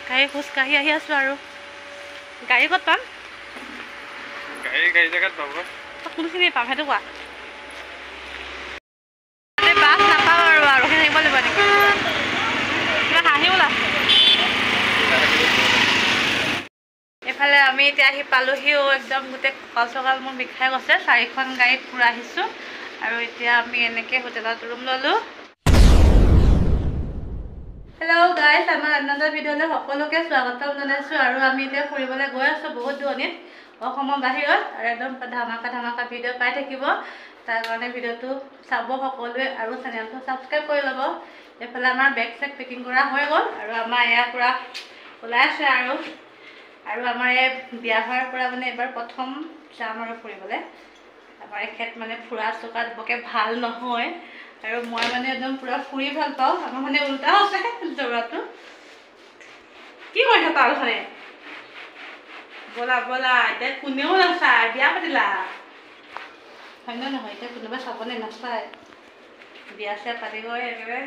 খোজকাঢ়ি আহি আছোঁ আৰু গাড়ী ক'ত পাম? গাড়ী জেগাত পাব। কোনখিনি পাম সেইটো কোৱা। বাছ নাপাওঁ আৰু ৰখি থাকিব লাগিব নেকি? কিবা হাঁহি ওলাইছে। এইফালে আমি এতিয়া আহি পালোহিও, একদম গোটেই কঁকাল চকাল মোৰ বিষাই গৈছে। 4খন গাড়ীত পূৰা আহিছোঁ আৰু এতিয়া আমি এনেকৈ হোটেলত ৰুম ল'লোঁ। হেল্ল' গাইজ, আমাৰ আনন্দৰ ভিডিঅ'লৈ সকলোকে স্বাগতম জনাইছোঁ। আৰু আমি এতিয়া ফুৰিবলৈ গৈ আছোঁ বহুত দূৰণিত, অসমৰ বাহিৰত, আৰু একদম ধামাকা ভিডিঅ' পাই থাকিব। তাৰ কাৰণে ভিডিঅ'টো চাব সকলোৱে আৰু চেনেলটো ছাবস্ক্ৰাইব কৰি ল'ব। এইফালে আমাৰ বেগ চেগ পেকিং কৰা হৈ গ'ল আৰু আমাৰ এয়া পূৰা ওলাই আছে আৰু আমাৰ এই বিয়া হোৱাৰ পৰা মানে এবাৰ প্ৰথম যাম আৰু ফুৰিবলৈ। আমাৰ এখেত মানে ফুৰা চকাত বৰকৈ ভাল নহয় আৰু মই মানে একদম পূৰা ফুৰি ভাল পাওঁ। আমাৰ মানে উল্টা হৈছে জোৰাটো। কি কৰিছা তাৰখনে? ব'লা ব'লা, এতিয়া কোনেও নাচায়, বিয়া পাতিলা হয় নে নহয়? এতিয়া কোনোবা চাবনে নাচায়? বিয়া চিয়া পাতি গৈ একেবাৰে।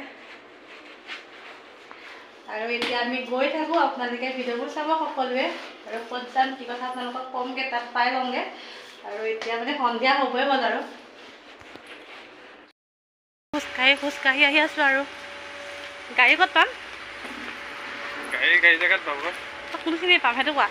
আৰু এতিয়া আমি গৈ থাকোঁ, আপোনালোকে ভিডিঅ'বোৰ চাব সকলোৱে। আৰু ক'ত যাম কি কথা আপোনালোকক কমকৈ, তাত পাই লওঁগৈ। আৰু এতিয়া মানে সন্ধিয়া হ'বই হ'ল আৰু খোজকাঢ়ি আহি আছোঁ আৰু গাড়ী ক'ত পাম? গাড়ী জেগাত পাব। কোনখিনি পাম সেইটো কোৱা।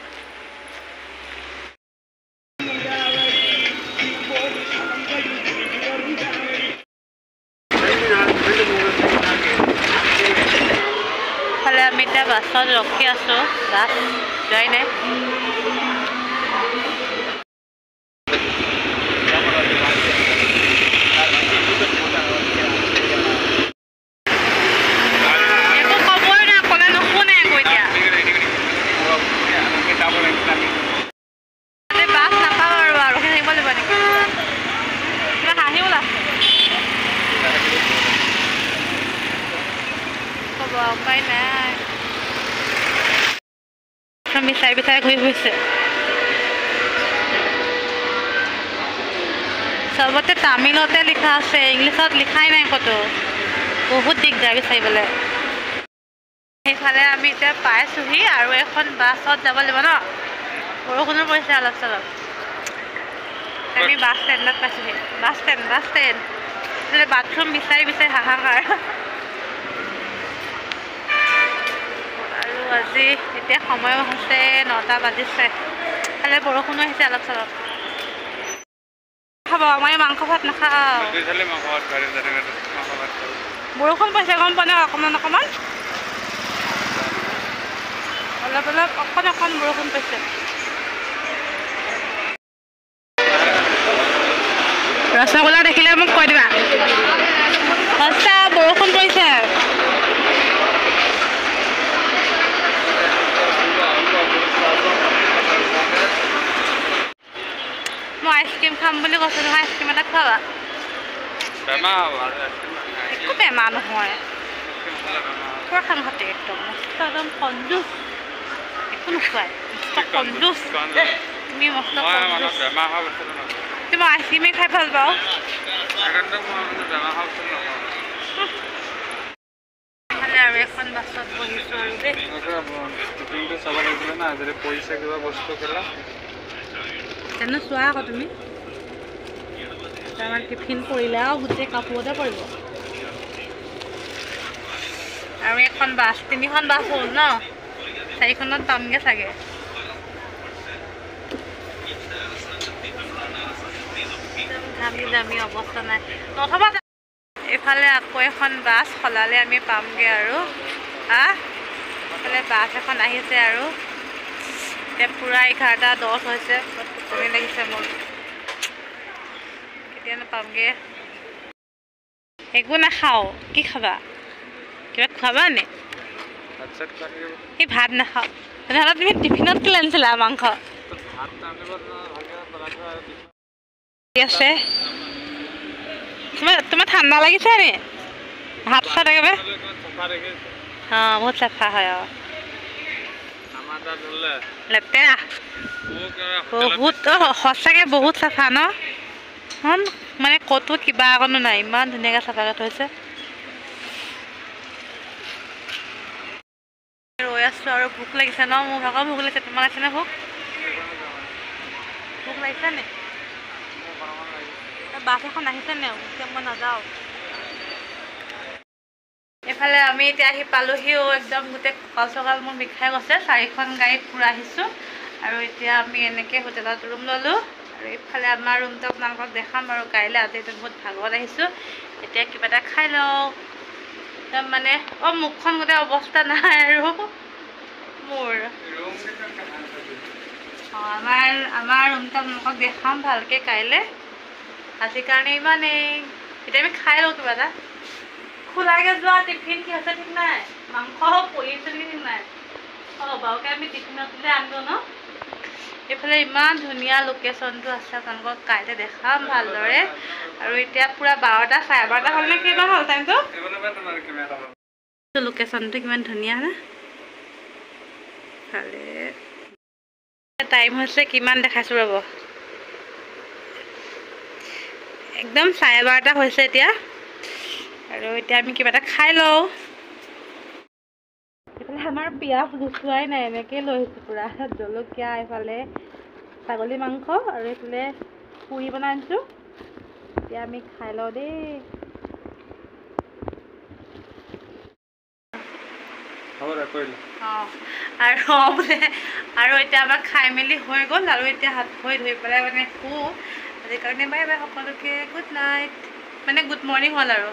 ফালে আমি এতিয়া বাছত ৰখি আছোঁ, বাছ যোৱাই নাই। বাছ নাপাওঁ আৰু ৰখি থাকিব লাগিব নেকি? কিবা হাঁহি ওলাইছে। হ'ব উপায় নাই, বিচাৰি ঘূৰি ফুৰিছে। চবতে তামিলতে লিখা আছে, ইংলিছত লিখাই নাই ক'তো। বহুত দিগদাৰ বিচাৰিবলৈ। সেইফালে আমি এতিয়া পাইছোঁহি আৰু এখন বাছত যাব লাগিব ন। বৰষুণো পৰিছে অলপ চলপ। আমি বাছ ষ্টেণ্ডত পাইছোঁহি। বাছ ষ্টেণ্ড বাথৰুম বিচাৰি হাহাকাৰ। আৰু আজি এতিয়া সময় হৈছে 9টা বাজিছে। খালি বৰষুণো আহিছে অলপ চলপ। খাব মই মাংস ভাত নাখাওঁ। বৰষুণ পৰিছে গম পোৱা নাই? অকণমান বৰষুণ পৰিছে। ৰসগোল্লা দেখিলে মোক কৈ দিবা। সঁচা বৰষুণ পৰিছে। মই আইচক্ৰীম খাম বুলি কৈছোঁ নহয়, আইচক্ৰীম এটা খোৱাবা। একো বেমাৰ নহয়, পুৰা সাংঘাতিক একদম কঞ্জুচ। একো নোখোৱাই কঞ্জুচ তুমি, মস্ত কঞ্জুচ। তুমি আইচক্ৰীমেই খাই ভাল পাওঁ। আৰু এখন বাছত বহিছোঁ আৰু চাব লাগিছিলে না, যদি পইচা কিবা বস্তু খেলা তেনে চোৱা আকৌ তুমি। আমাৰ টিফিন পৰিলে আৰু গোটেই কাপোৰতে পৰিব। আৰু এখন বাছ, 3খন বাছ হ'ল ন, 4খনত পামগৈ চাগে। ঘামি অৱস্থা নাই নথবা। এইফালে আকৌ এখন বাছ সলালে আমি পামগৈ আৰু এইফালে বাছ এখন আহিছে আৰু এতিয়া পূৰা 11:10 হৈছে। টোপনি লাগিছে মোৰ, কেতিয়ানো পামগৈ। একো নাখাওঁ, কি খাবা? কিবা খুৱাবা নে? এই ভাত নাখাওঁ। তেনেহ'লে তুমি টিফিনত কি আনিছিলা? মাংস আছে। তোমাৰ ঠাণ্ডা লাগিছে নি? হাত চাত একেবাৰে বহুত চাফা হয় আৰু লেতেৰা বহুত। সঁচাকৈ বহুত চাফা ন? মানে ক'তো কিবা অকণো নাই, ইমান ধুনীয়াকৈ চাফাকৈ থৈছে। ৰৈ আছোঁ আৰু ভোক লাগিছে ন মোৰ ভাগৰ ভোক লাগিছে তোমাৰ লাগিছেনে ভোক ভোক লাগিছে নে বাছ এখন আহিছে নে এতিয়া মই নাযাওঁ এইফালে আমি এতিয়া আহি পালোহিও একদম গোটেই কঁকাল চকাল মোৰ বিষাই গৈছে 4খন গাড়ীত পুৰা আহিছোঁ আৰু এতিয়া আমি এনেকৈ হোটেলত ৰুম ল'লোঁ আৰু এইফালে আমাৰ ৰুমটো আপোনালোকক দেখাম আৰু কাইলৈ আজিতো বহুত ভাগৰত আহিছোঁ এতিয়া কিবা এটা খাই লওঁ একদম মানে মুখখন গোটেই অৱস্থা নাই আৰু মোৰ আমাৰ ৰুমটো আপোনালোকক দেখাম ভালকৈ কাইলৈ আজিৰ কাৰণে ইমানেই এতিয়া আমি খাই লওঁ কিবা এটা খোলাকৈ যোৱা টিফিন কি আছে ঠিক নাই মাংস পৰিছে নেকি ঠিক নাই বাৰুকে আমি টিফিনত দিলে আনিলোঁ ন এইফালে ইমান ধুনীয়া লোকেশ্যনটো আছে আপোনালোকক কাইলৈ দেখাম ভালদৰে আৰু এতিয়া পূৰা 12টা 12:30 হ'ল নে কিমান হ'ল টাইমটো লোকেশ্যনটো কিমান ধুনীয়া নে ভালে টাইম হৈছে কিমান দেখাইছোঁ ৰ'ব একদম 12:30 হৈছে এতিয়া আৰু এতিয়া আমি কিবা এটা খাই লওঁ এইফালে আমাৰ পিয়াজ গুচোৱাই নাই এনেকৈ লৈ আহিছোঁ পূৰা জলকীয়া এইফালে ছাগলী মাংস আৰু এইফালে পুৰি বনাই আনিছোঁ এতিয়া আমি খাই লওঁ দেই আৰু এতিয়া আমাক খাই মেলি হৈ গ'ল আৰু এতিয়া হাত ভৰি ধুই পেলাই মানে শু আজিৰ কাৰণে বাই বাই সকলোকে গুড নাইট মানে গুড মৰ্ণিং হ'ল আৰু